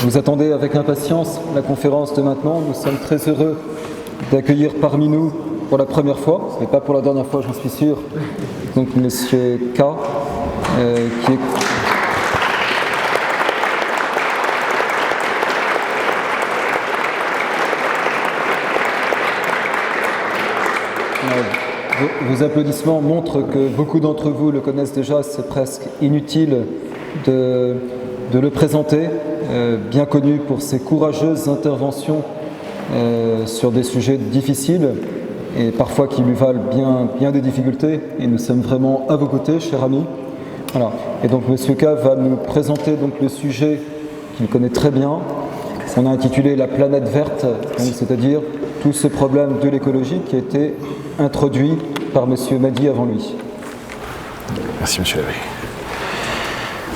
Vous attendez avec impatience la conférence de maintenant. Nous sommes très heureux d'accueillir parmi nous pour la première fois, et pas pour la dernière fois, j'en suis sûr, donc Monsieur K, qui est... Vos applaudissements montrent que beaucoup d'entre vous le connaissent déjà, c'est presque inutile de le présenter, bien connu pour ses courageuses interventions sur des sujets difficiles et parfois qui lui valent bien des difficultés, et nous sommes vraiment à vos côtés, chers amis. Voilà. Et donc M. K va nous présenter donc le sujet qu'il connaît très bien. On a intitulé la planète verte, c'est-à-dire tout ce problème de l'écologie qui a été introduit par M. Madi avant lui. Merci M. Lavé.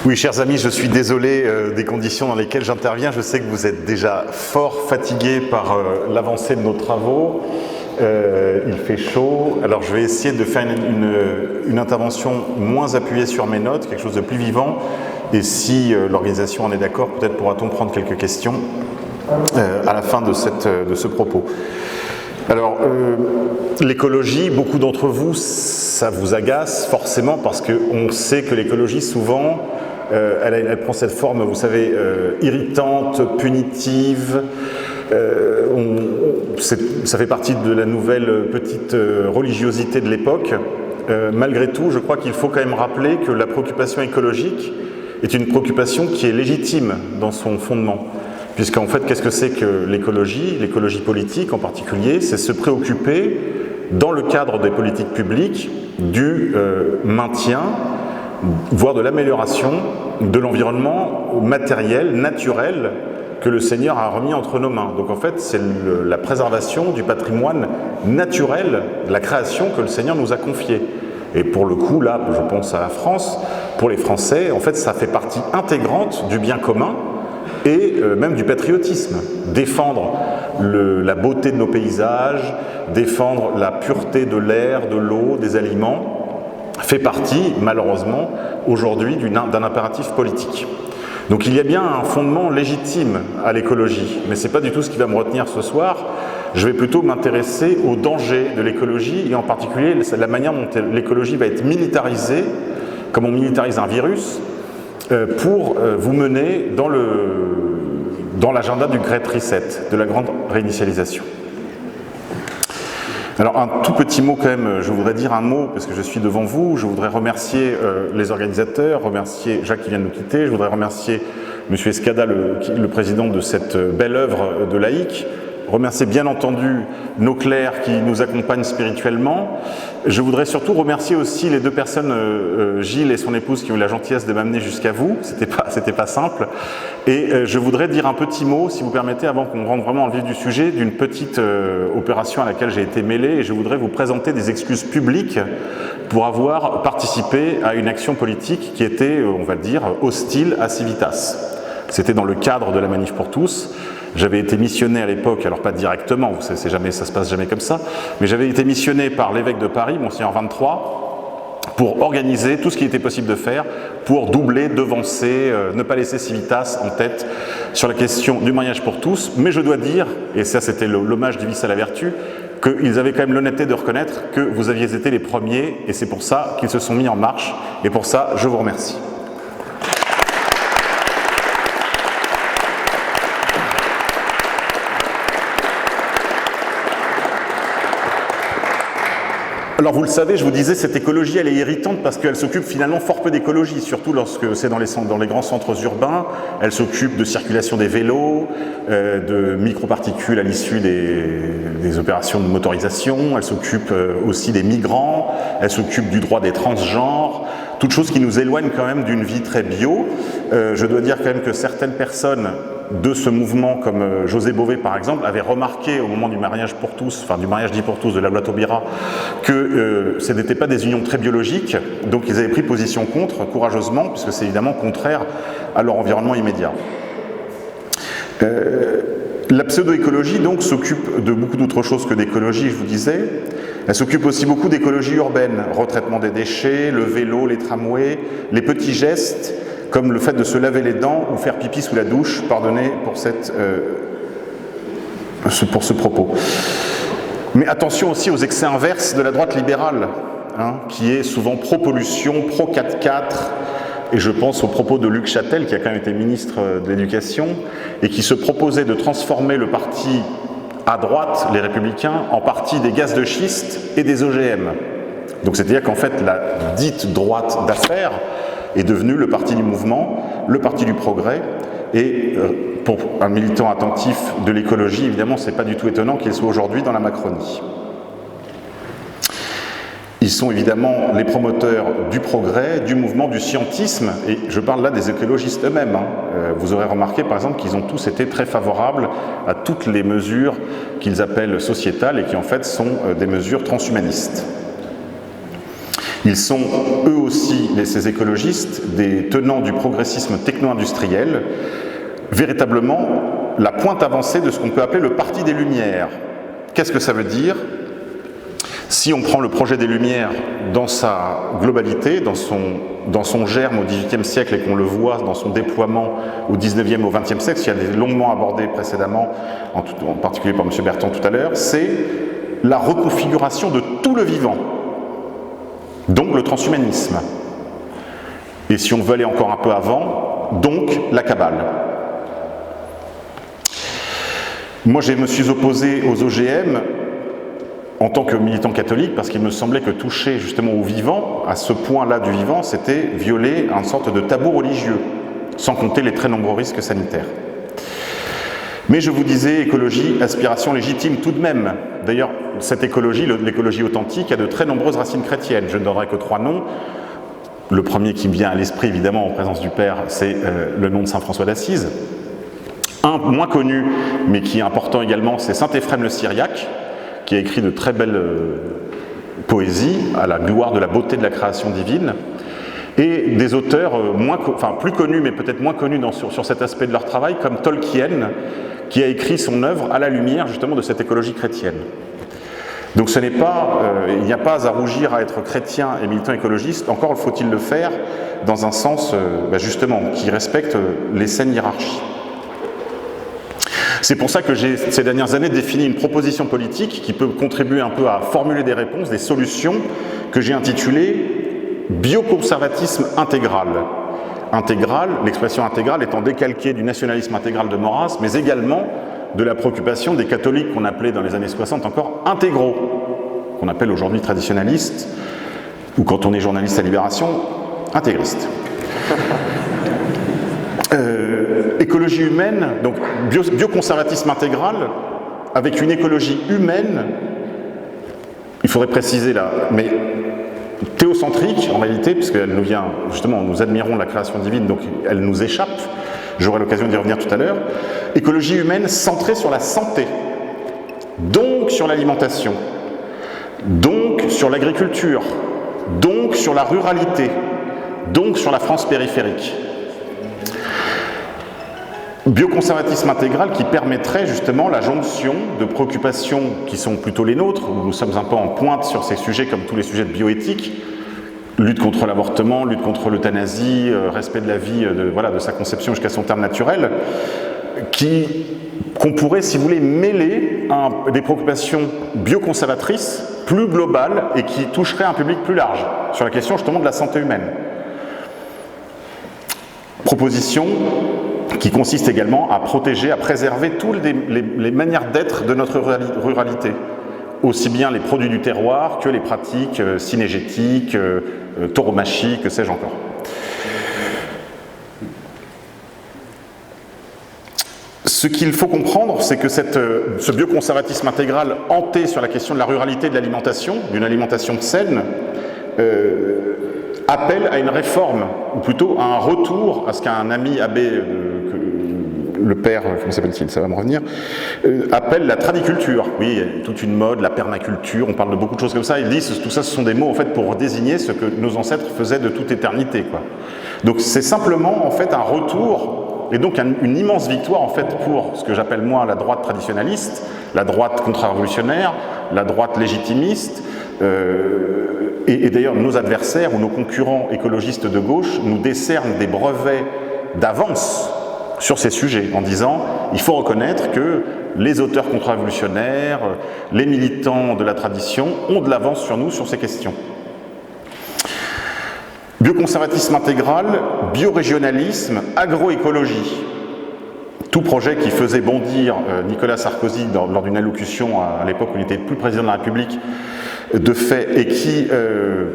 Oui, chers amis, je suis désolé des conditions dans lesquelles j'interviens. Je sais que vous êtes déjà fort fatigués par l'avancée de nos travaux. Il fait chaud. Alors je vais essayer de faire une intervention moins appuyée sur mes notes, quelque chose de plus vivant. Et si l'organisation en est d'accord, peut-être pourra-t-on prendre quelques questions à la fin de ce propos. Alors, l'écologie, beaucoup d'entre vous, ça vous agace forcément parce qu'on sait que l'écologie, souvent, elle prend cette forme, vous savez, irritante, punitive. Ça fait partie de la nouvelle petite religiosité de l'époque. Malgré tout, je crois qu'il faut quand même rappeler que la préoccupation écologique est une préoccupation qui est légitime dans son fondement. Puisqu'en fait, qu'est-ce que c'est que l'écologie politique en particulier? C'est se préoccuper, dans le cadre des politiques publiques, du maintien, voire de l'amélioration de l'environnement matériel, naturel, que le Seigneur a remis entre nos mains. Donc en fait, c'est la préservation du patrimoine naturel, de la création que le Seigneur nous a confiée. Et pour le coup, là, je pense à la France, pour les Français, en fait, ça fait partie intégrante du bien commun, et même du patriotisme. Défendre la beauté de nos paysages, défendre la pureté de l'air, de l'eau, des aliments, fait partie, malheureusement, aujourd'hui d'un impératif politique. Donc il y a bien un fondement légitime à l'écologie, mais ce n'est pas du tout ce qui va me retenir ce soir. Je vais plutôt m'intéresser aux dangers de l'écologie, et en particulier la manière dont l'écologie va être militarisée, comme on militarise un virus, pour vous mener dans l'agenda du Great Reset, de la grande réinitialisation. Alors un tout petit mot quand même, je voudrais dire un mot parce que je suis devant vous, je voudrais remercier les organisateurs, remercier Jacques qui vient de nous quitter, je voudrais remercier M. Escada, le président de cette belle œuvre de laïque, remercier bien entendu nos clercs qui nous accompagnent spirituellement. Je voudrais surtout remercier aussi les deux personnes, Gilles et son épouse, qui ont eu la gentillesse de m'amener jusqu'à vous. C'était pas simple. Et je voudrais dire un petit mot, si vous permettez, avant qu'on rentre vraiment dans le vif du sujet, d'une petite opération à laquelle j'ai été mêlé. Et je voudrais vous présenter des excuses publiques pour avoir participé à une action politique qui était, on va le dire, hostile à Civitas. C'était dans le cadre de la Manif pour tous. J'avais été missionné à l'époque, alors pas directement, vous savez, ça se passe jamais comme ça, mais j'avais été missionné par l'évêque de Paris, Monseigneur 23, pour organiser tout ce qui était possible de faire pour doubler, devancer, ne pas laisser Civitas en tête sur la question du mariage pour tous. Mais je dois dire, et ça c'était l'hommage du vice à la vertu, qu'ils avaient quand même l'honnêteté de reconnaître que vous aviez été les premiers, et c'est pour ça qu'ils se sont mis en marche, et pour ça je vous remercie. Alors vous le savez, je vous disais, cette écologie, elle est irritante parce qu'elle s'occupe finalement fort peu d'écologie, surtout lorsque c'est dans les grands centres urbains. Elle s'occupe de circulation des vélos, de microparticules à l'issue des opérations de motorisation, elle s'occupe aussi des migrants, elle s'occupe du droit des transgenres, toutes choses qui nous éloignent quand même d'une vie très bio. Je dois dire quand même que certaines personnes de ce mouvement, comme José Bové par exemple, avait remarqué au moment du mariage pour tous, enfin du mariage dit pour tous de la loi Taubira, que ce n'était pas des unions très biologiques, donc ils avaient pris position contre, courageusement, puisque c'est évidemment contraire à leur environnement immédiat. La pseudo-écologie donc s'occupe de beaucoup d'autres choses que d'écologie, je vous disais. Elle s'occupe aussi beaucoup d'écologie urbaine, retraitement des déchets, le vélo, les tramways, les petits gestes, comme le fait de se laver les dents ou faire pipi sous la douche, pardonnez pour, pour ce propos. Mais attention aussi aux excès inverses de la droite libérale, qui est souvent pro-pollution, pro-4x4, et je pense aux propos de Luc Châtel, qui a quand même été ministre de l'Éducation, et qui se proposait de transformer le parti à droite, les Républicains, en parti des gaz de schiste et des OGM. Donc c'est-à-dire qu'en fait, la dite droite d'affaires est devenue le parti du mouvement, le parti du progrès, et pour un militant attentif de l'écologie, évidemment, c'est pas du tout étonnant qu'il soit aujourd'hui dans la Macronie. Ils sont évidemment les promoteurs du progrès, du mouvement, du scientisme, et je parle là des écologistes eux-mêmes. Vous aurez remarqué par exemple qu'ils ont tous été très favorables à toutes les mesures qu'ils appellent sociétales et qui en fait sont des mesures transhumanistes. Ils sont eux aussi, ces écologistes, des tenants du progressisme techno-industriel, véritablement la pointe avancée de ce qu'on peut appeler le parti des Lumières. Qu'est-ce que ça veut dire ? Si on prend le projet des Lumières dans sa globalité, dans son germe au XVIIIe siècle et qu'on le voit dans son déploiement au XIXe, au XXe siècle, qui a été longuement abordé précédemment, en particulier par M. Bertrand tout à l'heure, c'est la reconfiguration de tout le vivant, donc le transhumanisme. Et si on veut aller encore un peu avant, donc la Kabbale. Moi, je me suis opposé aux OGM en tant que militant catholique, parce qu'il me semblait que toucher justement au vivant, à ce point-là du vivant, c'était violer une sorte de tabou religieux, sans compter les très nombreux risques sanitaires. Mais je vous disais, écologie, aspiration légitime tout de même. D'ailleurs, cette écologie, l'écologie authentique, a de très nombreuses racines chrétiennes. Je ne donnerai que 3 noms. Le premier qui me vient à l'esprit, évidemment, en présence du Père, c'est le nom de saint François d'Assise. Un moins connu, mais qui est important également, c'est saint Éphrem le Syriaque, qui a écrit de très belles poésies à la gloire de la beauté de la création divine, et des auteurs plus connus, mais peut-être moins connus sur cet aspect de leur travail, comme Tolkien, qui a écrit son œuvre à la lumière justement de cette écologie chrétienne. Donc ce n'est pas, il n'y a pas à rougir à être chrétien et militant écologiste, encore faut-il le faire dans un sens justement qui respecte les saines hiérarchies. C'est pour ça que j'ai, ces dernières années, défini une proposition politique qui peut contribuer un peu à formuler des réponses, des solutions, que j'ai intitulées « Bioconservatisme intégral ». Intégral, l'expression intégrale étant décalquée du nationalisme intégral de Maurras, mais également de la préoccupation des catholiques qu'on appelait dans les années 60 encore intégraux, qu'on appelle aujourd'hui traditionnalistes, ou quand on est journaliste à Libération, intégristes. Écologie humaine, donc bioconservatisme intégral, avec une écologie humaine, il faudrait préciser là, mais théocentrique en réalité, puisqu'elle nous vient, justement, nous admirons la création divine, donc elle nous échappe, j'aurai l'occasion d'y revenir tout à l'heure. Écologie humaine centrée sur la santé, donc sur l'alimentation, donc sur l'agriculture, donc sur la ruralité, donc sur la France périphérique. Bioconservatisme intégral qui permettrait justement la jonction de préoccupations qui sont plutôt les nôtres, où nous sommes un peu en pointe sur ces sujets comme tous les sujets de bioéthique, lutte contre l'avortement, lutte contre l'euthanasie, respect de la vie, de sa conception jusqu'à son terme naturel, qu'on pourrait, si vous voulez, mêler à des préoccupations bioconservatrices plus globales et qui toucheraient un public plus large sur la question justement de la santé humaine. Proposition qui consiste également à protéger, à préserver toutes les manières d'être de notre ruralité, aussi bien les produits du terroir que les pratiques cynégétiques, tauromachie, que sais-je encore. Ce qu'il faut comprendre, c'est que ce bioconservatisme intégral hanté sur la question de la ruralité et de l'alimentation, d'une alimentation saine, appelle à une réforme, ou plutôt à un retour à ce qu'un ami abbé, le père, comment s'appelle-t-il, ça va me revenir, appelle la tradiculture. Oui, il y a toute une mode, la permaculture, on parle de beaucoup de choses comme ça. Il dit tout ça, ce sont des mots en fait pour désigner ce que nos ancêtres faisaient de toute éternité, quoi. Donc c'est simplement en fait un retour, et donc une immense victoire en fait pour ce que j'appelle moi la droite traditionnaliste, la droite contre-révolutionnaire, la droite légitimiste, et d'ailleurs nos adversaires ou nos concurrents écologistes de gauche nous décernent des brevets d'avance sur ces sujets en disant il faut reconnaître que les auteurs contre-révolutionnaires, les militants de la tradition ont de l'avance sur nous sur ces questions. Bioconservatisme intégral, biorégionalisme, agroécologie. Tout projet qui faisait bondir Nicolas Sarkozy lors d'une allocution à l'époque où il n'était plus président de la République de fait et qui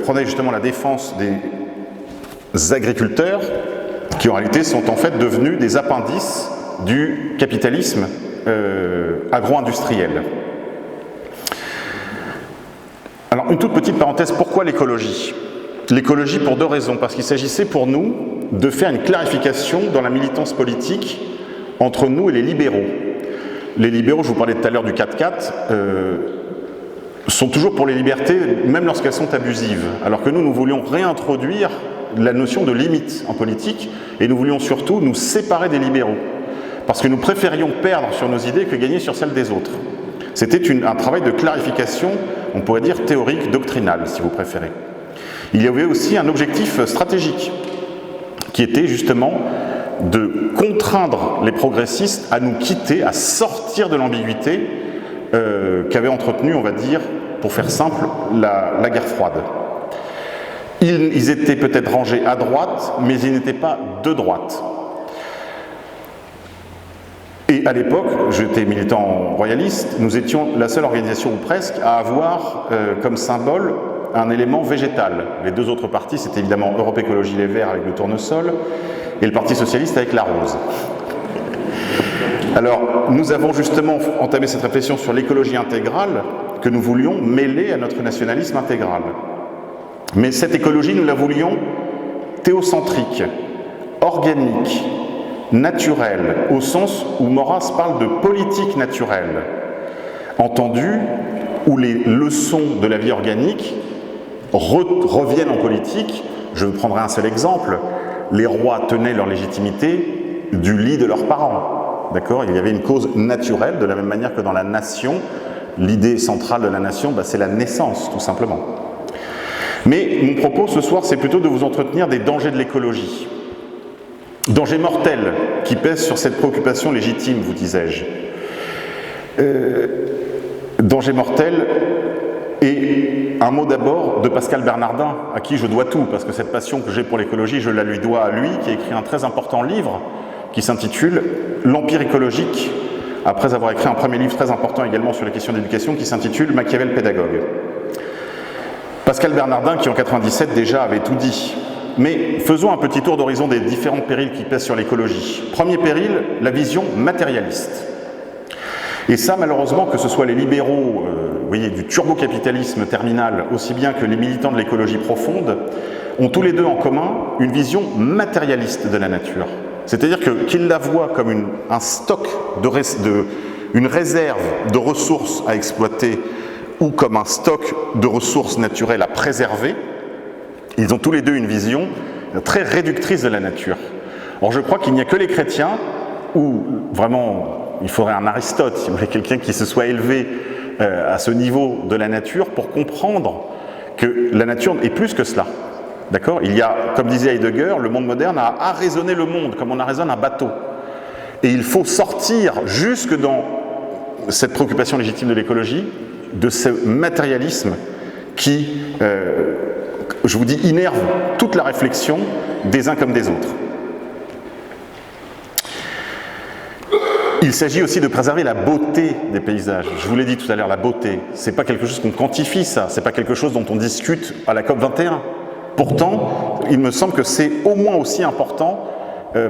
prenait justement la défense des agriculteurs qui en réalité sont en fait devenus des appendices du capitalisme agro-industriel. Alors une toute petite parenthèse, pourquoi l'écologie ? L'écologie pour deux raisons, parce qu'il s'agissait pour nous de faire une clarification dans la militance politique entre nous et les libéraux. Les libéraux, je vous parlais tout à l'heure du 4x4, sont toujours pour les libertés, même lorsqu'elles sont abusives, alors que nous voulions réintroduire la notion de limite en politique, et nous voulions surtout nous séparer des libéraux, parce que nous préférions perdre sur nos idées que gagner sur celles des autres. C'était un travail de clarification, on pourrait dire théorique, doctrinal, si vous préférez. Il y avait aussi un objectif stratégique, qui était justement de contraindre les progressistes à nous quitter, à sortir de l'ambiguïté qu'avait entretenue, on va dire, pour faire simple, la guerre froide. Ils étaient peut-être rangés à droite, mais ils n'étaient pas de droite. Et à l'époque, j'étais militant royaliste, nous étions la seule organisation ou presque à avoir comme symbole un élément végétal. Les deux autres partis, c'était évidemment Europe Écologie Les Verts avec le tournesol et le Parti Socialiste avec la rose. Alors, nous avons justement entamé cette réflexion sur l'écologie intégrale que nous voulions mêler à notre nationalisme intégral. Mais cette écologie, nous la voulions théocentrique, organique, naturelle, au sens où Maurras parle de politique naturelle, entendue où les leçons de la vie organique reviennent en politique. Je prendrai un seul exemple. Les rois tenaient leur légitimité du lit de leurs parents. D'accord ? Il y avait une cause naturelle, de la même manière que dans la nation, l'idée centrale de la nation, c'est la naissance, tout simplement. Mais mon propos ce soir, c'est plutôt de vous entretenir des dangers de l'écologie. Dangers mortels qui pèsent sur cette préoccupation légitime, vous disais-je. Danger mortel, et un mot d'abord de Pascal Bernardin, à qui je dois tout, parce que cette passion que j'ai pour l'écologie, je la lui dois à lui, qui a écrit un très important livre qui s'intitule « L'Empire écologique », après avoir écrit un premier livre très important également sur les questions d'éducation qui s'intitule « Machiavel pédagogue ». Pascal Bernardin, qui en 97 déjà avait tout dit. Mais faisons un petit tour d'horizon des différents périls qui pèsent sur l'écologie. Premier péril, la vision matérialiste. Et ça, malheureusement, que ce soit les libéraux, vous voyez, du turbocapitalisme terminal, aussi bien que les militants de l'écologie profonde, ont tous les deux en commun une vision matérialiste de la nature. C'est-à-dire qu'ils la voient comme un stock, une réserve de ressources à exploiter ou comme un stock de ressources naturelles à préserver. Ils ont tous les deux une vision très réductrice de la nature. Or, je crois qu'il n'y a que les chrétiens où vraiment il faudrait un Aristote, si vous voulez, quelqu'un qui se soit élevé à ce niveau de la nature pour comprendre que la nature est plus que cela. D'accord ? Il y a, comme disait Heidegger, le monde moderne a arraisonné le monde comme on arraisonne un bateau. Et il faut sortir jusque dans cette préoccupation légitime de l'écologie, de ce matérialisme qui, je vous dis, innerve toute la réflexion des uns comme des autres. Il s'agit aussi de préserver la beauté des paysages. Je vous l'ai dit tout à l'heure, la beauté, c'est pas quelque chose qu'on quantifie, ça, c'est pas quelque chose dont on discute à la COP 21. Pourtant, il me semble que c'est au moins aussi important,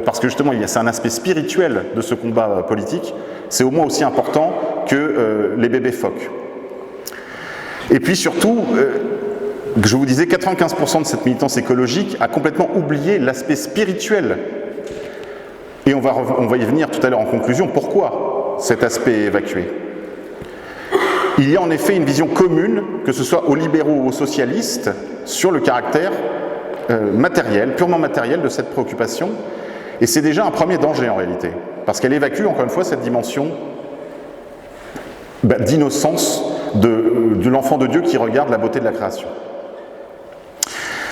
parce que justement, c'est un aspect spirituel de ce combat politique, c'est au moins aussi important que les bébés phoques. Et puis surtout, je vous disais, 95% de cette militance écologique a complètement oublié l'aspect spirituel. Et on va y venir tout à l'heure en conclusion. Pourquoi cet aspect est évacué ? Il y a en effet une vision commune, que ce soit aux libéraux ou aux socialistes, sur le caractère matériel, purement matériel de cette préoccupation. Et c'est déjà un premier danger en réalité, parce qu'elle évacue encore une fois cette dimension d'innocence de l'enfant de Dieu qui regarde la beauté de la création.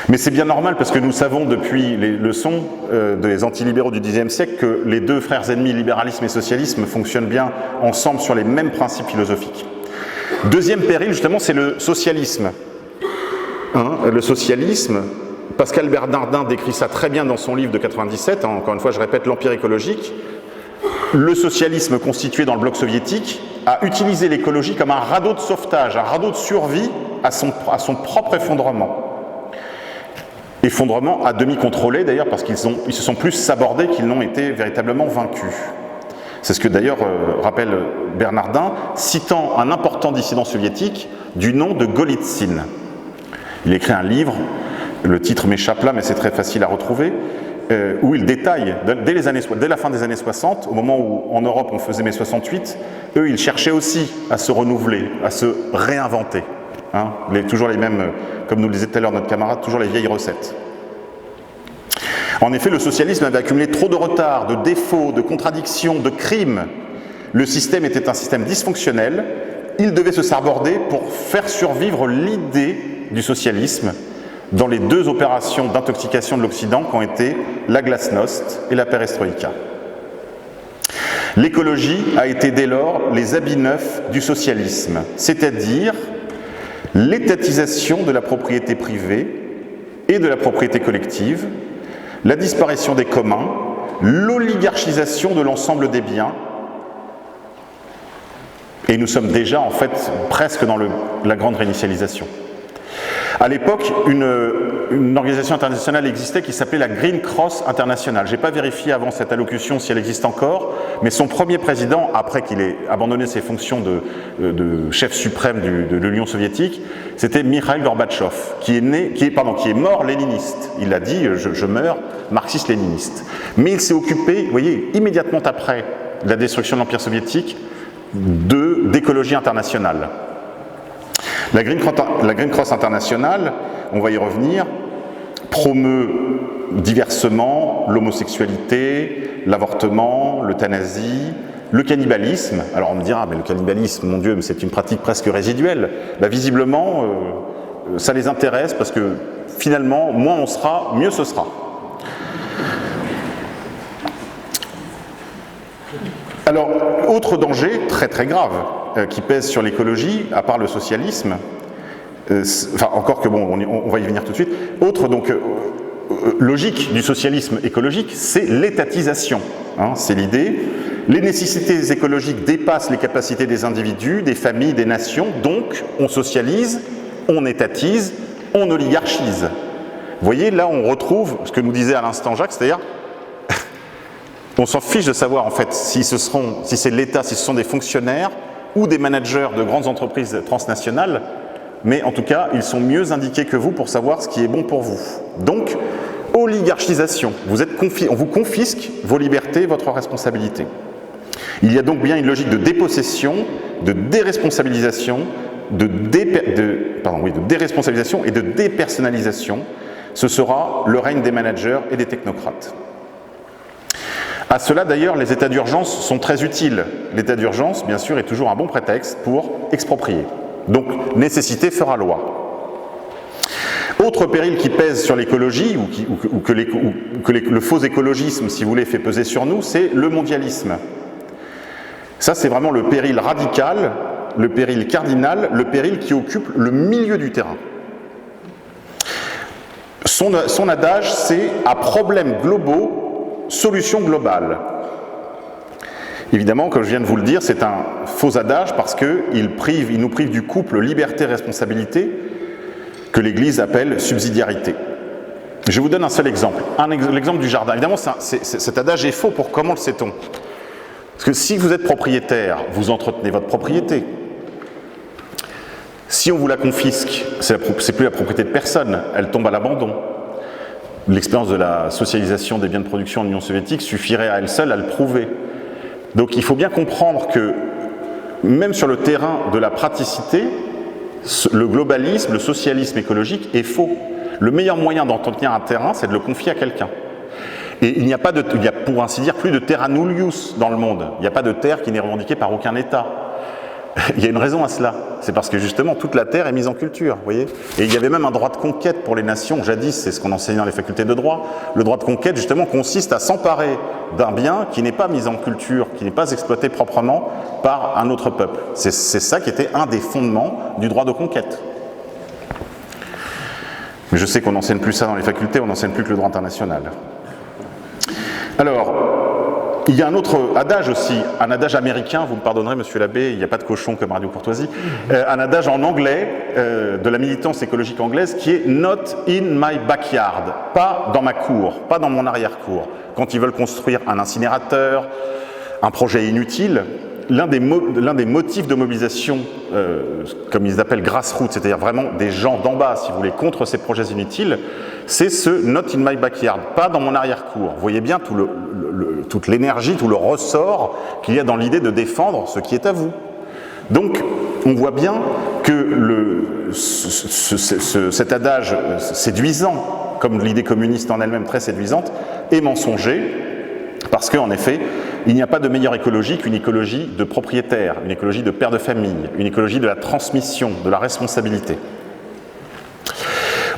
Mais c'est bien normal parce que nous savons depuis les leçons des antilibéraux du Xe siècle que les deux frères ennemis, libéralisme et socialisme, fonctionnent bien ensemble sur les mêmes principes philosophiques. Deuxième péril, justement, c'est le socialisme. Le socialisme, Pascal Bernardin décrit ça très bien dans son livre de 97, encore une fois je répète, l'Empire écologique. Le socialisme constitué dans le bloc soviétique a utilisé l'écologie comme un radeau de sauvetage, un radeau de survie à son propre effondrement. Effondrement à demi contrôlé d'ailleurs parce qu'ils se sont plus sabordés qu'ils n'ont été véritablement vaincus. C'est ce que d'ailleurs rappelle Bernardin, citant un important dissident soviétique du nom de Golitsyn. Il écrit un livre, le titre m'échappe là mais c'est très facile à retrouver, où il détaille, dès la fin des années 60, au moment où en Europe on faisait mai 68, eux ils cherchaient aussi à se renouveler, à se réinventer. Toujours les mêmes, comme nous le disait tout à l'heure notre camarade, toujours les vieilles recettes. En effet, le socialisme avait accumulé trop de retard, de défauts, de contradictions, de crimes. Le système était un système dysfonctionnel. Il devait se saborder pour faire survivre l'idée du socialisme dans les deux opérations d'intoxication de l'Occident qu'ont été la glasnost et la perestroïka. L'écologie a été dès lors les habits neufs du socialisme, c'est-à-dire l'étatisation de la propriété privée et de la propriété collective, la disparition des communs, l'oligarchisation de l'ensemble des biens, et nous sommes déjà en fait presque dans la grande réinitialisation. À l'époque, une organisation internationale existait qui s'appelait la Green Cross International. Je n'ai pas vérifié avant cette allocution si elle existe encore, mais son premier président, après qu'il ait abandonné ses fonctions de chef suprême de l'Union soviétique, c'était Mikhail Gorbatchev, qui est mort léniniste. Il a dit « je meurs marxiste-léniniste ». Mais il s'est occupé, vous voyez, immédiatement après la destruction de l'Empire soviétique, d'écologie internationale. La Green Cross International, on va y revenir, promeut diversement l'homosexualité, l'avortement, l'euthanasie, le cannibalisme. Alors on me dira, mais le cannibalisme, mon Dieu, c'est une pratique presque résiduelle. Visiblement, ça les intéresse parce que finalement, moins on sera, mieux ce sera. Alors, autre danger très très grave qui pèse sur l'écologie, à part le socialisme, encore que bon, on va y venir tout de suite, autre donc logique du socialisme écologique, c'est l'étatisation. C'est l'idée. Les nécessités écologiques dépassent les capacités des individus, des familles, des nations, donc on socialise, on étatise, on oligarchise. Vous voyez, là on retrouve ce que nous disait à l'instant Jacques, c'est-à-dire on s'en fiche de savoir en fait si c'est l'État, si ce sont des fonctionnaires ou des managers de grandes entreprises transnationales, mais en tout cas, ils sont mieux indiqués que vous pour savoir ce qui est bon pour vous. Donc, oligarchisation, on vous confisque vos libertés, votre responsabilité. Il y a donc bien une logique de dépossession, de déresponsabilisation, de déresponsabilisation et de dépersonnalisation. Ce sera le règne des managers et des technocrates. À cela, d'ailleurs, les états d'urgence sont très utiles. L'état d'urgence, bien sûr, est toujours un bon prétexte pour exproprier. Donc, nécessité fera loi. Autre péril qui pèse sur l'écologie, ou que le faux écologisme, si vous voulez, fait peser sur nous, c'est le mondialisme. Ça, c'est vraiment le péril radical, le péril cardinal, le péril qui occupe le milieu du terrain. Son adage, c'est « à problèmes globaux, solution globale ». Évidemment, comme je viens de vous le dire, c'est un faux adage parce qu'il nous prive du couple liberté-responsabilité que l'Église appelle subsidiarité. Je vous donne un seul exemple, l'exemple du jardin. Évidemment, cet adage est faux. Comment le sait-on? Parce que si vous êtes propriétaire, vous entretenez votre propriété. Si on vous la confisque, c'est plus la propriété de personne, elle tombe à l'abandon. L'expérience de la socialisation des biens de production en Union soviétique suffirait à elle seule à le prouver. Donc il faut bien comprendre que même sur le terrain de la praticité, le globalisme, le socialisme écologique est faux. Le meilleur moyen d'entretenir un terrain, c'est de le confier à quelqu'un. Et il n'y a pour ainsi dire plus de terra nullius dans le monde. Il n'y a pas de terre qui n'est revendiquée par aucun État. Il y a une raison à cela, c'est parce que justement toute la terre est mise en culture, vous voyez. Et il y avait même un droit de conquête pour les nations, jadis, c'est ce qu'on enseignait dans les facultés de droit. Le droit de conquête justement consiste à s'emparer d'un bien qui n'est pas mis en culture, qui n'est pas exploité proprement par un autre peuple. C'est ça qui était un des fondements du droit de conquête. Mais je sais qu'on n'enseigne plus ça dans les facultés, on n'enseigne plus que le droit international. Alors, il y a un autre adage aussi, un adage américain, vous me pardonnerez monsieur l'abbé, il n'y a pas de cochon comme Radio Courtoisie, un adage en anglais de la militance écologique anglaise qui est « not in my backyard », pas dans ma cour, pas dans mon arrière-cour. Quand ils veulent construire un incinérateur, un projet inutile, l'un des motifs de mobilisation, comme ils appellent grassroots, c'est-à-dire vraiment des gens d'en bas, si vous voulez, contre ces projets inutiles, c'est ce « not in my backyard », pas dans mon arrière-cour. Vous voyez bien toute l'énergie, tout le ressort qu'il y a dans l'idée de défendre ce qui est à vous. Donc, on voit bien que cet adage séduisant, comme l'idée communiste en elle-même très séduisante, est mensonger, parce qu'en effet, il n'y a pas de meilleure écologie qu'une écologie de propriétaire, une écologie de père de famille, une écologie de la transmission, de la responsabilité.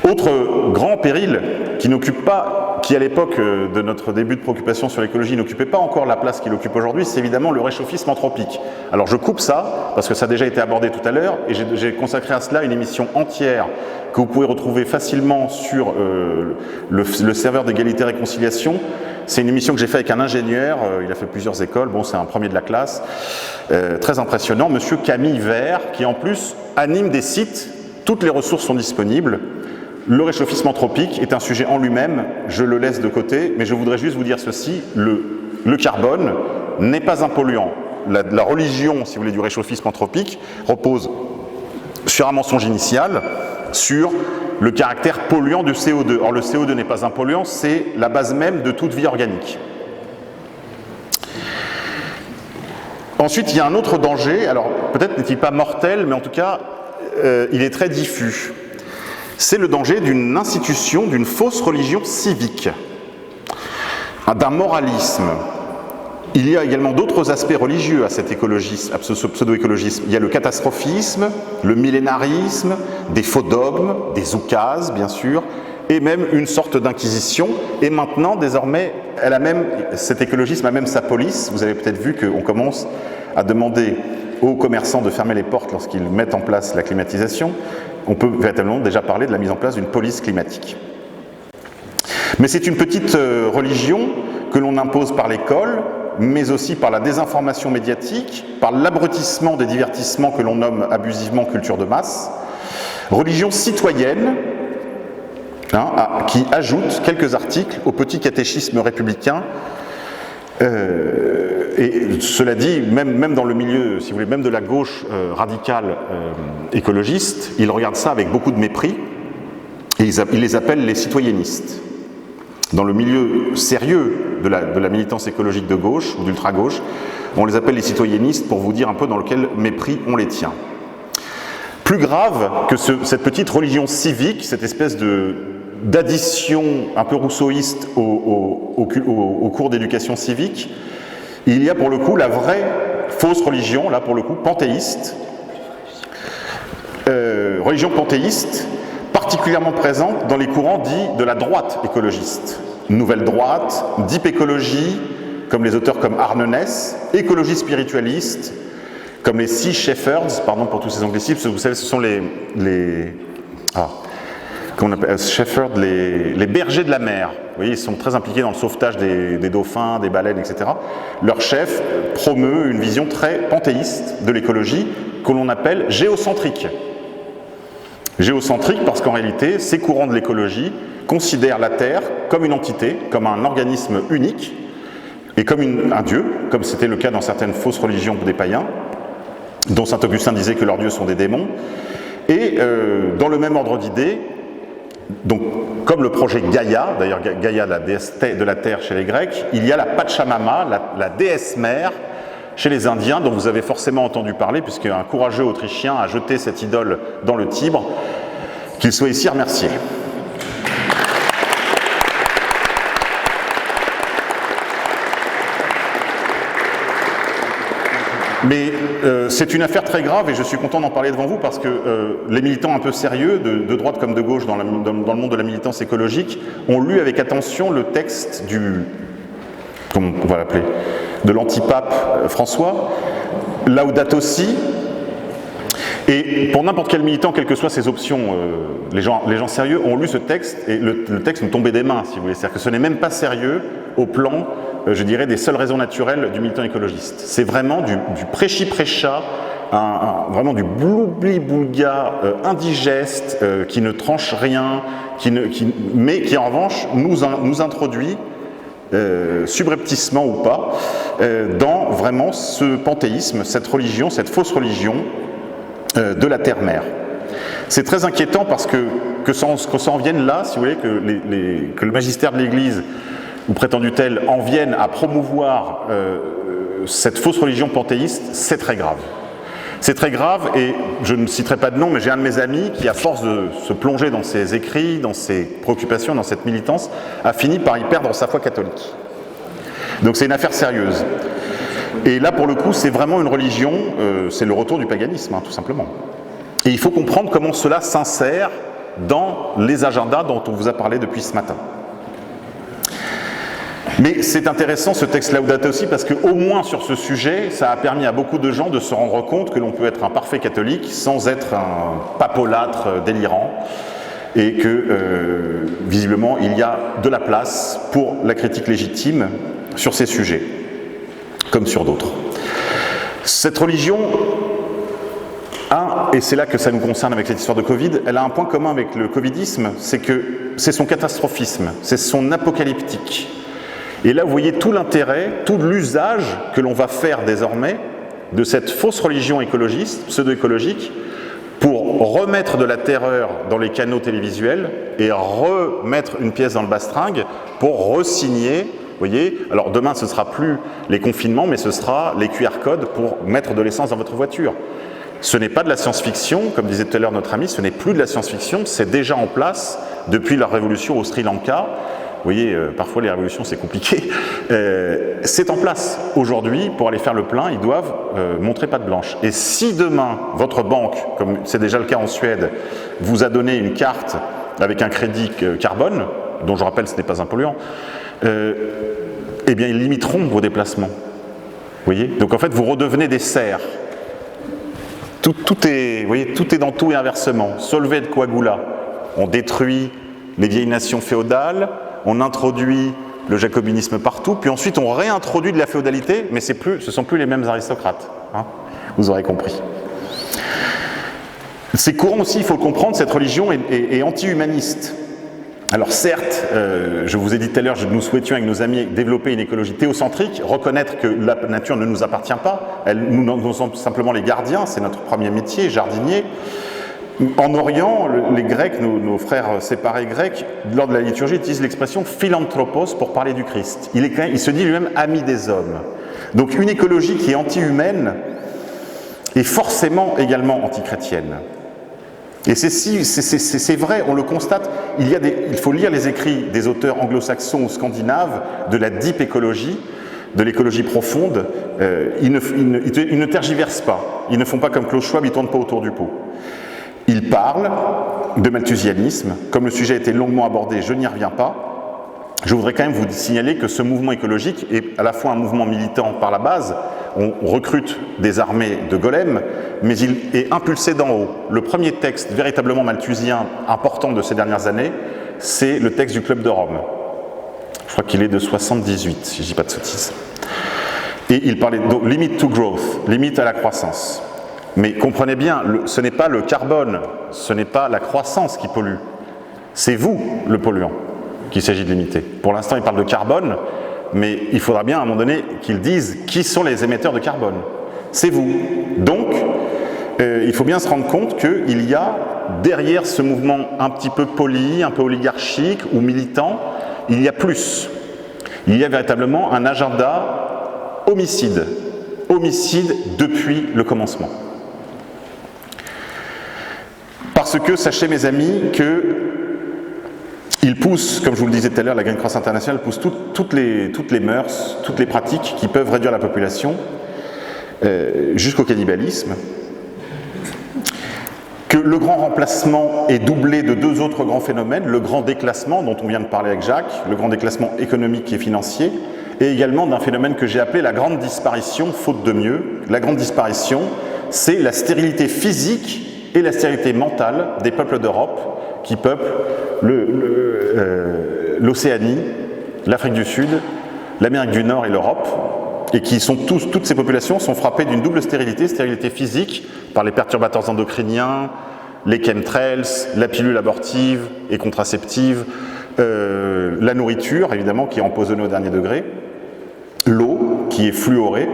Autre grand péril qui à l'époque de notre début de préoccupation sur l'écologie n'occupait pas encore la place qu'il occupe aujourd'hui, c'est évidemment le réchauffisme anthropique. Alors je coupe ça, parce que ça a déjà été abordé tout à l'heure, et j'ai consacré à cela une émission entière que vous pouvez retrouver facilement sur le serveur d'égalité et réconciliation. C'est une émission que j'ai faite avec un ingénieur, il a fait plusieurs écoles, bon c'est un premier de la classe, très impressionnant, monsieur Camille Vert, qui en plus anime des sites, toutes les ressources sont disponibles. Le réchauffisme anthropique est un sujet en lui-même, je le laisse de côté, mais je voudrais juste vous dire ceci, le carbone n'est pas un polluant. La religion, si vous voulez, du réchauffisme anthropique repose sur un mensonge initial, sur le caractère polluant du CO2. Or le CO2 n'est pas un polluant, c'est la base même de toute vie organique. Ensuite, il y a un autre danger, alors peut-être n'est-il pas mortel, mais en tout cas, il est très diffus. C'est le danger d'une institution, d'une fausse religion civique, d'un moralisme. Il y a également d'autres aspects religieux à cet écologisme, à ce pseudo-écologisme. Il y a le catastrophisme, le millénarisme, des faux dogmes, des oukases, bien sûr, et même une sorte d'inquisition. Et maintenant, désormais, cet écologisme a même sa police. Vous avez peut-être vu qu'on commence à demander aux commerçants de fermer les portes lorsqu'ils mettent en place la climatisation. On peut véritablement déjà parler de la mise en place d'une police climatique. Mais c'est une petite religion que l'on impose par l'école, mais aussi par la désinformation médiatique, par l'abrutissement des divertissements que l'on nomme abusivement culture de masse. Religion citoyenne, qui ajoute quelques articles au petit catéchisme républicain. Et cela dit, même dans le milieu, si vous voulez, même de la gauche radicale écologiste, ils regardent ça avec beaucoup de mépris et ils les appellent les citoyennistes. Dans le milieu sérieux de la militance écologique de gauche ou d'ultra-gauche, on les appelle les citoyennistes pour vous dire un peu dans quel mépris on les tient. Plus grave que cette petite religion civique, cette espèce d'addition un peu rousseauiste au cours d'éducation civique, il y a pour le coup la vraie fausse religion, là pour le coup panthéiste, religion panthéiste, particulièrement présente dans les courants dits de la droite écologiste. Nouvelle droite, deep écologie, comme les auteurs comme Arne Ness, écologie spiritualiste, comme les Sea Shepherds, pardon pour tous ces anglicismes, vous savez, ce sont qu'on appelle Shepherds, les bergers de la mer. Vous voyez, ils sont très impliqués dans le sauvetage des dauphins, des baleines, etc. Leur chef promeut une vision très panthéiste de l'écologie que l'on appelle géocentrique. Géocentrique parce qu'en réalité, ces courants de l'écologie considèrent la Terre comme une entité, comme un organisme unique, et comme un dieu, comme c'était le cas dans certaines fausses religions des païens, dont saint Augustin disait que leurs dieux sont des démons. Et dans le même ordre d'idées, donc, comme le projet Gaïa, d'ailleurs Gaïa, la déesse de la terre chez les Grecs, il y a la Pachamama, la déesse mère, chez les Indiens, dont vous avez forcément entendu parler, puisqu'un courageux Autrichien a jeté cette idole dans le Tibre, qu'il soit ici remercié. Mais c'est une affaire très grave et je suis content d'en parler devant vous parce que les militants un peu sérieux, de droite comme de gauche dans le monde de la militance écologique, ont lu avec attention le texte comment on va l'appeler, de l'antipape François, Laudato Si. Et pour n'importe quel militant, quelles que soient ses options, les gens sérieux ont lu ce texte et le texte nous tombait des mains, si vous voulez. C'est-à-dire que ce n'est même pas sérieux au plan, je dirais, des seules raisons naturelles du militant écologiste. C'est vraiment du prêchi-prêcha, vraiment du bloubli-boulga indigeste, qui ne tranche rien, mais qui en revanche nous introduit, subrepticement ou pas, dans vraiment ce panthéisme, cette religion, cette fausse religion, de la terre-mère. C'est très inquiétant parce que ça en vienne là, si vous voulez, que le magistère de l'Église, ou prétendu tel, en vienne à promouvoir cette fausse religion panthéiste, c'est très grave. C'est très grave et je ne citerai pas de nom, mais j'ai un de mes amis qui, à force de se plonger dans ses écrits, dans ses préoccupations, dans cette militance, a fini par y perdre sa foi catholique. Donc c'est une affaire sérieuse. Et là, pour le coup, c'est vraiment une religion, c'est le retour du paganisme, tout simplement. Et il faut comprendre comment cela s'insère dans les agendas dont on vous a parlé depuis ce matin. Mais c'est intéressant ce texte Laudato Si parce qu'au moins sur ce sujet, ça a permis à beaucoup de gens de se rendre compte que l'on peut être un parfait catholique sans être un papolâtre délirant et que, visiblement, il y a de la place pour la critique légitime sur ces sujets, comme sur d'autres. Cette religion a, et c'est là que ça nous concerne avec cette histoire de Covid, elle a un point commun avec le covidisme, c'est que c'est son catastrophisme, c'est son apocalyptique. Et là, vous voyez tout l'intérêt, tout l'usage que l'on va faire désormais de cette fausse religion écologiste, pseudo-écologique, pour remettre de la terreur dans les canaux télévisuels et remettre une pièce dans le bastringue pour re-signer. Vous voyez, alors demain ce ne sera plus les confinements, mais ce sera les QR codes pour mettre de l'essence dans votre voiture. Ce n'est pas de la science-fiction, comme disait tout à l'heure notre ami, ce n'est plus de la science-fiction, c'est déjà en place depuis la révolution au Sri Lanka. Vous voyez, parfois les révolutions c'est compliqué. C'est en place. Aujourd'hui, pour aller faire le plein, ils doivent montrer patte blanche. Et si demain, votre banque, comme c'est déjà le cas en Suède, vous a donné une carte avec un crédit carbone, dont je rappelle ce n'est pas un polluant, eh bien ils limiteront vos déplacements. Vous voyez ? Donc en fait, vous redevenez des serfs. Tout est, vous voyez, tout est dans tout et inversement. Solvay de Coagula, on détruit les vieilles nations féodales, on introduit le jacobinisme partout, puis ensuite on réintroduit de la féodalité, mais ce ne sont plus les mêmes aristocrates. Hein, vous aurez compris. C'est courant aussi, il faut le comprendre, cette religion est anti-humaniste. Alors certes, je vous ai dit tout à l'heure, nous souhaitions avec nos amis développer une écologie théocentrique, reconnaître que la nature ne nous appartient pas, nous sommes simplement les gardiens, c'est notre premier métier, jardinier. En Orient, les Grecs, nos frères séparés grecs, lors de la liturgie, utilisent l'expression philanthropos pour parler du Christ. Il se dit lui-même ami des hommes. Donc une écologie qui est anti-humaine est forcément également anti-chrétienne. Et c'est vrai, on le constate, il faut lire les écrits des auteurs anglo-saxons ou scandinaves de la deep écologie, de l'écologie profonde. Ils ne tergiversent pas, ils ne font pas comme Klaus Schwab, ils ne tournent pas autour du pot. Ils parlent de malthusianisme, comme le sujet a été longuement abordé, je n'y reviens pas. Je voudrais quand même vous signaler que ce mouvement écologique est à la fois un mouvement militant par la base, on recrute des armées de golems, mais il est impulsé d'en haut. Le premier texte véritablement malthusien important de ces dernières années, c'est le texte du Club de Rome. Je crois qu'il est de 78, si je ne dis pas de sottises. Et il parlait de limit to growth, limite à la croissance. Mais comprenez bien, ce n'est pas le carbone, ce n'est pas la croissance qui pollue. C'est vous, le polluant, qu'il s'agit de limiter. Pour l'instant, il parle de carbone, mais il faudra bien à un moment donné qu'ils disent qui sont les émetteurs de carbone. C'est vous. Donc, il faut bien se rendre compte qu'il y a derrière ce mouvement un petit peu poli, un peu oligarchique ou militant, il y a plus. Il y a véritablement un agenda homicide. Homicide depuis le commencement. Parce que, sachez mes amis, qu'il pousse, comme je vous le disais tout à l'heure, la Green Cross International pousse toutes les mœurs, toutes les pratiques qui peuvent réduire la population. jusqu'au cannibalisme, que le grand remplacement est doublé de deux autres grands phénomènes, le grand déclassement dont on vient de parler avec Jacques, le grand déclassement économique et financier, et également d'un phénomène que j'ai appelé la grande disparition, faute de mieux. La grande disparition, c'est la stérilité physique et la stérilité mentale des peuples d'Europe qui peuplent l'Océanie, l'Afrique du Sud, l'Amérique du Nord et l'Europe, et qui sont toutes ces populations sont frappées d'une double stérilité, stérilité physique par les perturbateurs endocriniens, les chemtrails, la pilule abortive et contraceptive, la nourriture évidemment qui est empoisonnée au dernier degré, l'eau qui est fluorée,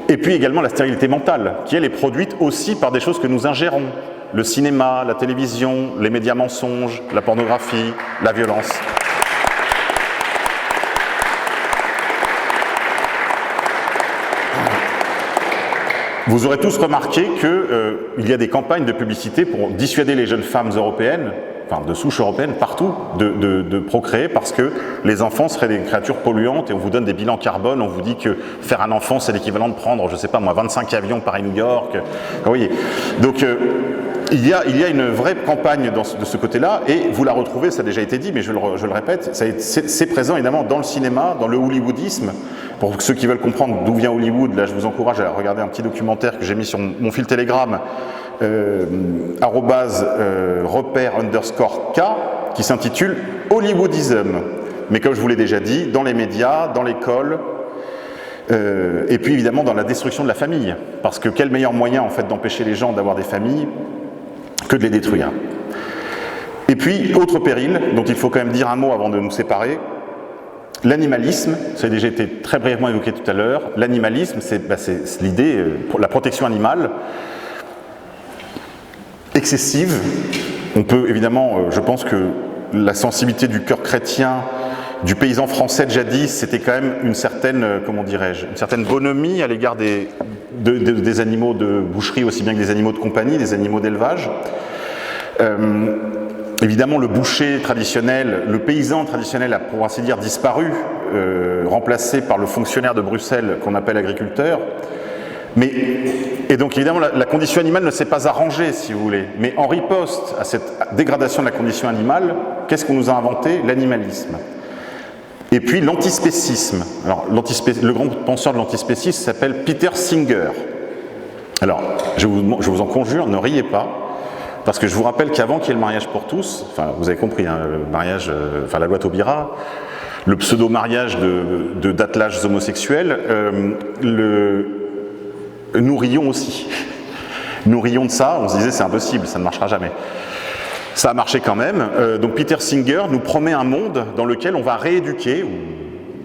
et puis également la stérilité mentale qui elle est produite aussi par des choses que nous ingérons, le cinéma, la télévision, les médias mensonges, la pornographie, la violence. Vous aurez tous remarqué qu'il y a des campagnes de publicité pour dissuader les jeunes femmes européennes, enfin de souche européenne, partout, de procréer parce que les enfants seraient des créatures polluantes et on vous donne des bilans carbone, on vous dit que faire un enfant c'est l'équivalent de prendre, je sais pas moi, 25 avions Paris-New York. Vous voyez. Donc il y a une vraie campagne de ce côté-là et vous la retrouvez, ça a déjà été dit, mais je le répète, c'est présent évidemment dans le cinéma, dans le hollywoodisme. Pour ceux qui veulent comprendre d'où vient Hollywood, là je vous encourage à regarder un petit documentaire que j'ai mis sur mon fil Telegram, @repère_K, qui s'intitule Hollywoodism. Mais comme je vous l'ai déjà dit, dans les médias, dans l'école, et puis évidemment dans la destruction de la famille. Parce que quel meilleur moyen en fait d'empêcher les gens d'avoir des familles que de les détruire. Et puis, autre péril, dont il faut quand même dire un mot avant de nous séparer, l'animalisme, ça a déjà été très brièvement évoqué tout à l'heure. L'animalisme, c'est l'idée, pour la protection animale, excessive. On peut évidemment, je pense que la sensibilité du cœur chrétien, du paysan français de jadis, c'était quand même une certaine, comment dirais-je, une certaine bonhomie à l'égard des animaux de boucherie aussi bien que des animaux de compagnie, des animaux d'élevage. Évidemment, le boucher traditionnel, le paysan traditionnel a pour ainsi dire disparu, remplacé par le fonctionnaire de Bruxelles qu'on appelle agriculteur. Et donc évidemment, la condition animale ne s'est pas arrangée, si vous voulez. Mais en riposte à cette dégradation de la condition animale, qu'est-ce qu'on nous a inventé? L'animalisme. Et puis l'antispécisme. Alors, le grand penseur de l'antispécisme s'appelle Peter Singer. Alors, je vous en conjure, ne riez pas. Parce que je vous rappelle qu'avant qu'il y ait le mariage pour tous, enfin vous avez compris, hein, le mariage, enfin la loi Taubira, le pseudo-mariage d'attelages homosexuels, nous rions aussi. Nous rions de ça, on se disait c'est impossible, ça ne marchera jamais. Ça a marché quand même. Donc Peter Singer nous promet un monde dans lequel on va rééduquer, ou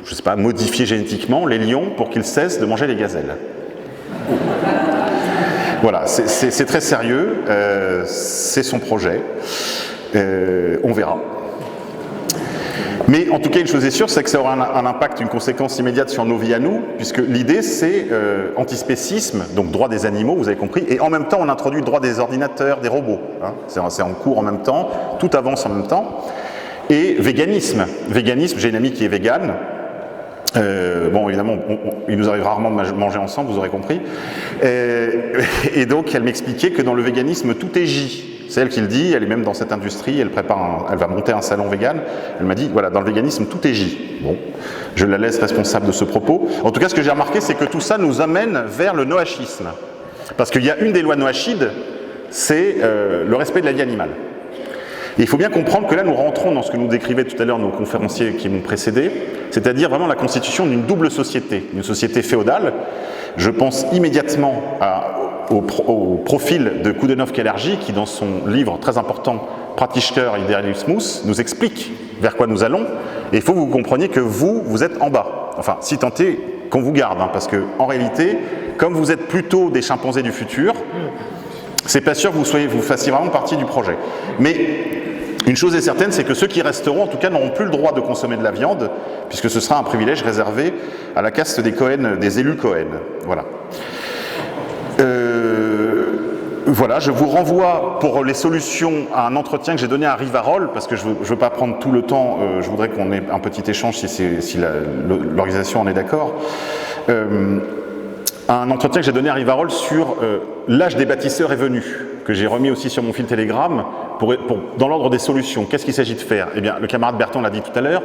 je ne sais pas, modifier génétiquement les lions pour qu'ils cessent de manger les gazelles. Voilà, c'est très sérieux, c'est son projet, on verra. Mais en tout cas, une chose est sûre, c'est que ça aura un impact, une conséquence immédiate sur nos vies à nous, puisque l'idée c'est antispécisme, donc droit des animaux, vous avez compris, et en même temps on introduit le droit des ordinateurs, des robots, hein, c'est en cours en même temps, tout avance en même temps, et véganisme, j'ai une amie qui est végane. Bon, évidemment, il nous arrive rarement de manger ensemble, vous aurez compris. Et donc, elle m'expliquait que dans le véganisme, tout est J. C'est elle qui le dit, elle est même dans cette industrie, elle va monter un salon vegan. Elle m'a dit, voilà, dans le véganisme, tout est J. Bon, je la laisse responsable de ce propos. En tout cas, ce que j'ai remarqué, c'est que tout ça nous amène vers le noachisme. Parce qu'il y a une des lois noachides, c'est le respect de la vie animale. Et il faut bien comprendre que là, nous rentrons dans ce que nous décrivaient tout à l'heure nos conférenciers qui m'ont précédé, c'est-à-dire vraiment la constitution d'une double société, une société féodale. Je pense immédiatement au profil de Coudenhove-Kalergi, qui dans son livre très important, Praktischer Idealismus, nous explique vers quoi nous allons. Et il faut que vous compreniez que vous êtes en bas. Enfin, si tant est qu'on vous garde, hein, parce qu'en réalité, comme vous êtes plutôt des chimpanzés du futur, c'est pas sûr que vous fassiez vraiment partie du projet. Mais une chose est certaine, c'est que ceux qui resteront, en tout cas, n'auront plus le droit de consommer de la viande, puisque ce sera un privilège réservé à la caste des Cohen, des élus Cohen. Voilà. Voilà, je vous renvoie pour les solutions à un entretien que j'ai donné à Rivarol, parce que je ne veux pas prendre tout le temps, je voudrais qu'on ait un petit échange si l'organisation en est d'accord. à un entretien que j'ai donné à Rivarol sur l'âge des bâtisseurs est venu, que j'ai remis aussi sur mon fil Telegram, dans l'ordre des solutions. Qu'est-ce qu'il s'agit de faire? Eh bien, le camarade Berton l'a dit tout à l'heure,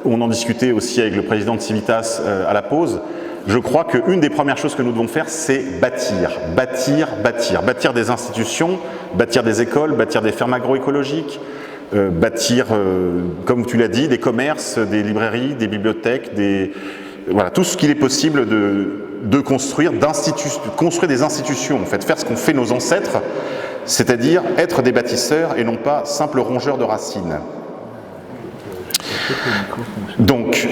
on en discutait aussi avec le président de Civitas à la pause. Je crois qu'une des premières choses que nous devons faire, c'est bâtir, bâtir, bâtir. Bâtir des institutions, bâtir des écoles, bâtir des fermes agroécologiques, bâtir, comme tu l'as dit, des commerces, des librairies, des bibliothèques, voilà, tout ce qu'il est possible de construire, construire des institutions, en fait, faire ce qu'ont fait nos ancêtres, c'est-à-dire être des bâtisseurs et non pas simples rongeurs de racines. Donc,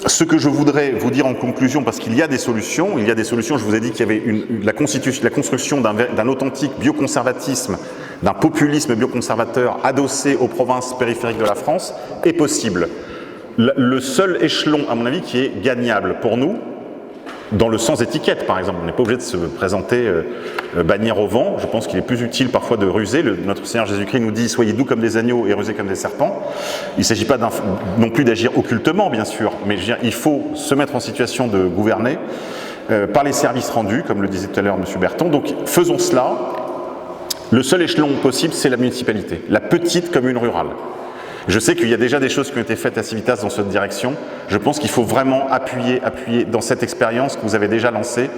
ce que je voudrais vous dire en conclusion, parce qu'il y a des solutions, je vous ai dit qu'il y avait la construction d'un authentique bioconservatisme, d'un populisme bioconservateur adossé aux provinces périphériques de la France, est possible. Le seul échelon, à mon avis, qui est gagnable pour nous, dans le sans étiquette par exemple, on n'est pas obligé de se présenter bannière au vent, je pense qu'il est plus utile parfois de ruser. Notre Seigneur Jésus-Christ nous dit « Soyez doux comme des agneaux et rusés comme des serpents ». Il ne s'agit pas non plus d'agir occultement bien sûr, mais je veux dire, il faut se mettre en situation de gouverner par les services rendus, comme le disait tout à l'heure M. Berton. Donc faisons cela. Le seul échelon possible, c'est la municipalité, la petite commune rurale. Je sais qu'il y a déjà des choses qui ont été faites à Civitas dans cette direction. Je pense qu'il faut vraiment appuyer dans cette expérience que vous avez déjà lancée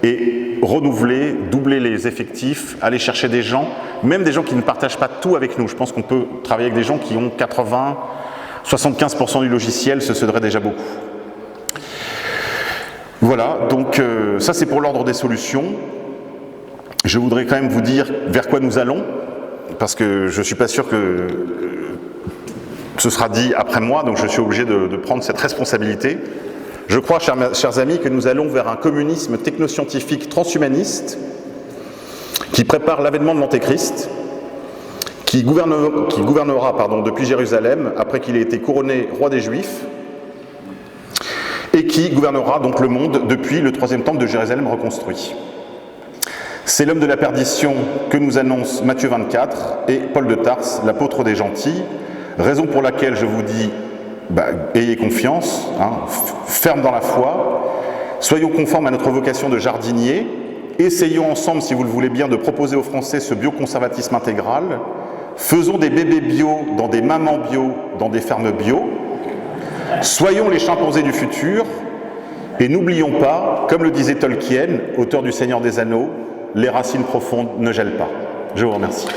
et renouveler, doubler les effectifs, aller chercher des gens, même des gens qui ne partagent pas tout avec nous. Je pense qu'on peut travailler avec des gens qui ont 80, 75% du logiciel, ce serait déjà beaucoup. Voilà, donc ça c'est pour l'ordre des solutions. Je voudrais quand même vous dire vers quoi nous allons, parce que je ne suis pas sûr que ce sera dit après moi, donc je suis obligé de prendre cette responsabilité. Je crois, chers amis, que nous allons vers un communisme technoscientifique transhumaniste qui prépare l'avènement de l'Antéchrist, qui gouvernera depuis Jérusalem après qu'il ait été couronné roi des Juifs, et qui gouvernera donc le monde depuis le troisième temple de Jérusalem reconstruit. C'est l'homme de la perdition que nous annonce Matthieu 24 et Paul de Tarse, l'apôtre des gentils, raison pour laquelle je vous dis, ayez confiance, ferme dans la foi, soyons conformes à notre vocation de jardinier, essayons ensemble, si vous le voulez bien, de proposer aux Français ce bioconservatisme intégral, faisons des bébés bio dans des mamans bio, dans des fermes bio, soyons les chimpanzés du futur, et n'oublions pas, comme le disait Tolkien, auteur du Seigneur des Anneaux, les racines profondes ne gèlent pas. Je vous remercie.